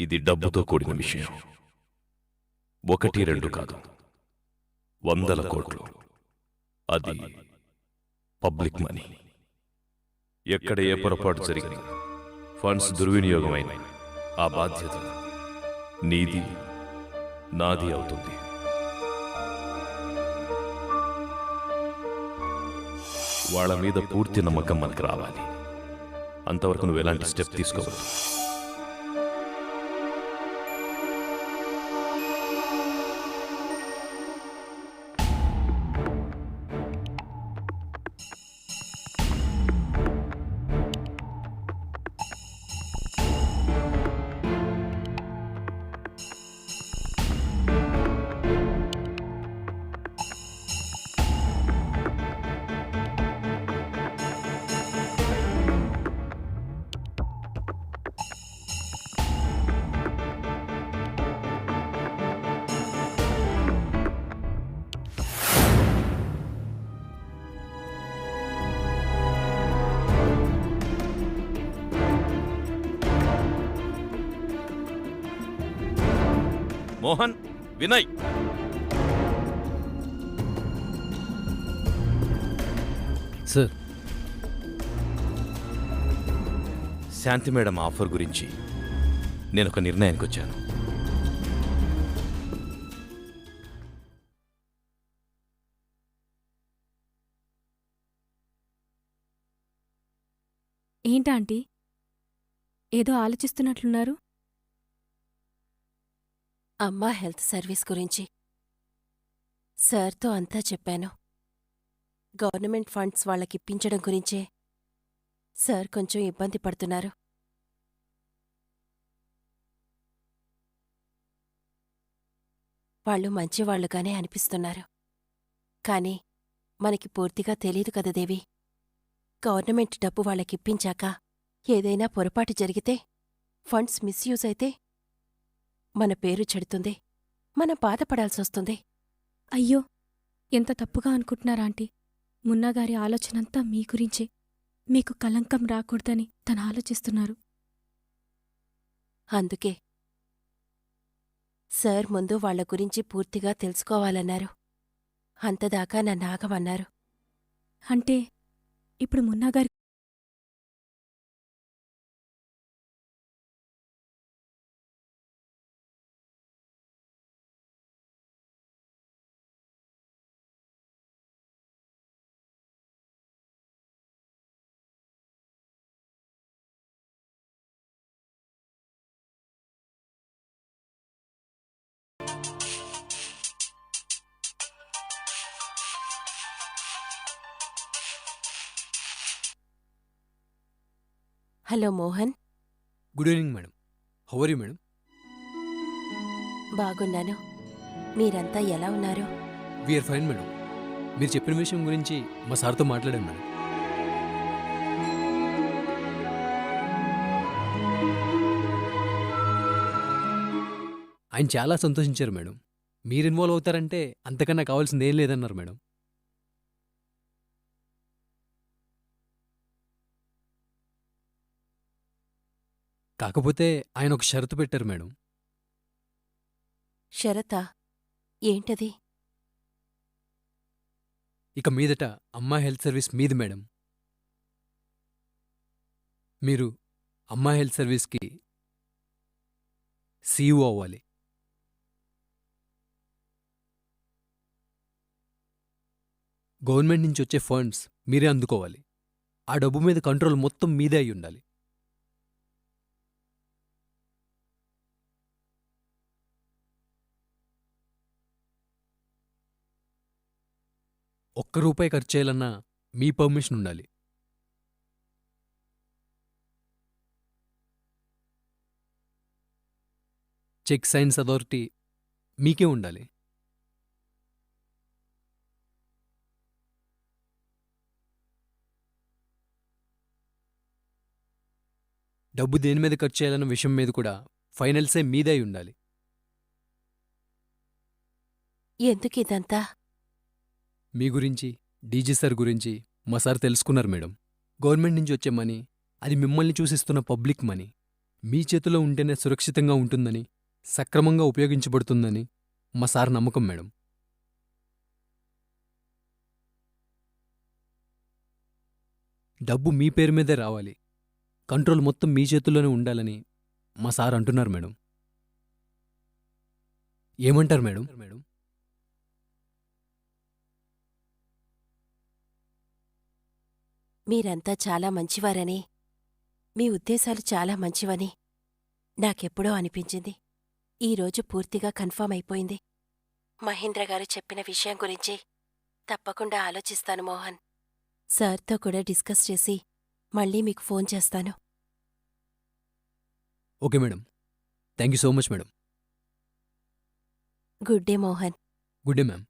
ఇది డబ్బుతో కూడిన విషయం. 1-2 కాదు, 100 కోట్లు. అది పబ్లిక్ మనీ. ఎక్కడ ఏ పొరపాటు జరిగినా, ఫండ్స్ దుర్వినియోగమైన ఆ బాధ్యత నీది, నాది అవుతుంది. వాళ్ళ మీద పూర్తి నమ్మకం మనకు రావాలి. అంతవరకు నువ్వు ఎలాంటి స్టెప్ తీసుకోవద్దు. మోహన్, వినయ్, సార్. శాంతి మేడం ఆఫర్ గురించి నేను ఒక నిర్ణయానికి వచ్చాను. ఏంటా ఆంటీ, ఏదో ఆలోచిస్తున్నట్లున్నారు? అమ్మా హెల్త్ సర్వీస్ గురించి సార్తో అంతా చెప్పాను. గవర్నమెంట్ ఫండ్స్ వాళ్ళకిప్పించడం గురించే సార్ కొంచెం ఇబ్బంది పడుతున్నారు. వాళ్ళు మంచివాళ్లుగానే అనిపిస్తున్నారు. కాని మనకి పూర్తిగా తెలీదు కదా దేవి. గవర్నమెంట్ డబ్బు వాళ్ళకిప్పించాక ఏదైనా పొరపాటు జరిగితే, ఫండ్స్ మిస్యూజ్ అయితే మన పేరు చెడుతుంది, మనం బాధపడాల్సొస్తుంది. అయ్యో, ఎంత తప్పుగా అనుకుంటున్నారా ఆంటీ. మున్నాగారి ఆలోచనంతా మీ గురించే. మీకు కలంకం రాకూడదని తను ఆలోచిస్తున్నారు. అందుకే సార్ ముందు వాళ్ల గురించి పూర్తిగా తెలుసుకోవాలన్నారు. అంతదాకా నన్నాగమన్నారు. అంటే ఇప్పుడు మున్నాగారి hello Mohan. Good evening madam. How are you madam? బాగున్నాను. మీరంతా ఎలా ఉన్నారు? We are fine madam. మీరు చెప్పిన విషయం గురించి మా సార్తో మాట్లాడాను మేడం. ఆయన చాలా సంతోషించారు మేడం. మీరు ఇన్వాల్వ్ అవుతారంటే అంతకన్నా కావాల్సింది ఏం లేదన్నారు మేడం. కాకపోతే ఆయన ఒక షరతు పెట్టారు మేడం. షరతా? ఏంటది? ఇక మీదట అమ్మా హెల్త్ సర్వీస్ మీది మేడం. మీరు అమ్మా హెల్త్ సర్వీస్కి సీఈఓ అవ్వాలి. గవర్నమెంట్ నుంచి వచ్చే ఫండ్స్ మీరే అందుకోవాలి. ఆ డబ్బు మీద కంట్రోల్ మొత్తం మీదే అయి ఉండాలి. ₹1 ఖర్చు చేయాలన్నా మీ పర్మిషన్ ఉండాలి. చెక్ సైన్స్ అథారిటీ మీకే ఉండాలి. డబ్బు దేని మీద ఖర్చు చేయాలన్న విషయం మీద కూడా ఫైనల్సే మీదే అయి ఉండాలి. ఎందుకిదంతా? మీ గురించి, డీజీ సార్ గురించి మా సార్ తెలుసుకున్నారు మేడం. గవర్నమెంట్ నుంచి వచ్చే మనీ అది మిమ్మల్ని చూసిస్తున్న పబ్లిక్ మనీ. మీ చేతిలో ఉంటేనే సురక్షితంగా ఉంటుందని, సక్రమంగా ఉపయోగించబడుతుందని మా సార్ నమ్మకం మేడం. డబ్బు మీ పేరు మీదే రావాలి, కంట్రోల్ మొత్తం మీ చేతుల్లోనే ఉండాలని మా సార్ అంటున్నారు మేడం. ఏమంటారు మేడం? మీరంతా చాలా మంచివారని, మీ ఉద్దేశాలు చాలా మంచివని నాకెప్పుడో అనిపించింది. ఈరోజు పూర్తిగా కన్ఫర్మ్ అయిపోయింది. మహేంద్ర గారు చెప్పిన విషయం గురించి తప్పకుండా ఆలోచిస్తాను మోహన్. సార్తో కూడా డిస్కస్ చేసి మళ్ళీ మీకు ఫోన్ చేస్తాను. Okay madam. Thank you so much madam. Good day Mohan. Good day ma'am.